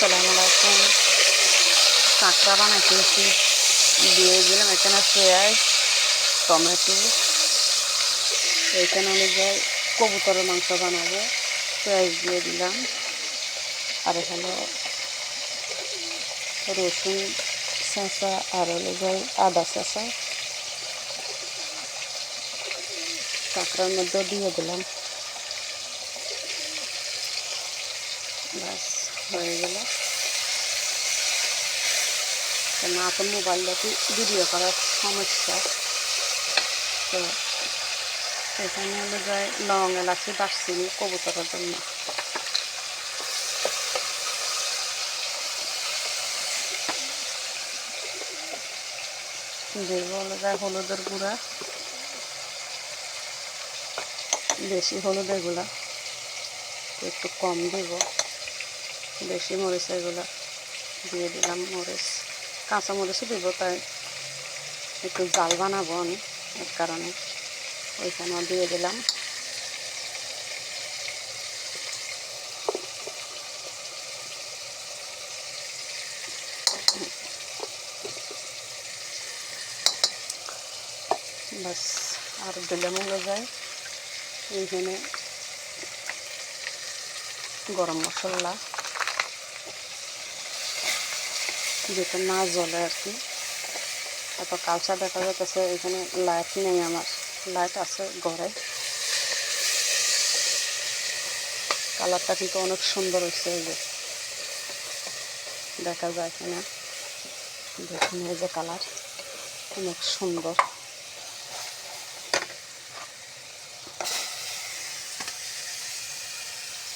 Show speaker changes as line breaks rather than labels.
আসসালামু আলাইকুম। কাঁকড়া বানাইতেছি, দিয়ে দিলাম এখানে পেঁয়াজ, টমেটো। এখানে অনুযায়ী কবুতরের মাংস বানাবো, পেঁয়াজ দিয়ে দিলাম, আর হলো রসুন চেঁচা, আর হলো আদা চেঁচা কাঁকড়ার মধ্যে দিয়ে দিলাম। ব্যাস হয়ে গেল। না তো মোবাইল দেখি ভিডিও করার সমস্যা, তো এখানে হলো লং এলাচি দারচিনি কবুতরের জন্য। দেব হলো হলুদের গুঁড়া, বেশি হলুদ এগুলা একটু কম দেব, বেশি মরিচ এগুলা দিয়ে দিলাম। মরিচ কাঁচা মরিচও দেবো, তাই একটু জাল বানাবো আমি, এর কারণে ওইখানেও দিয়ে দিলাম। বাস আর দিলাম হলো এইখানে গরম মশলা, যেটা না জ্বলে আর কি। এত কালচা দেখা যাচ্ছে। এখানে লাইট নেই, আমার লাইট আছে ঘরে। কালারটা কিন্তু অনেক সুন্দর হয়েছে, এই যে দেখা যায় কিনা দেখুন, এই যে কালার অনেক সুন্দর।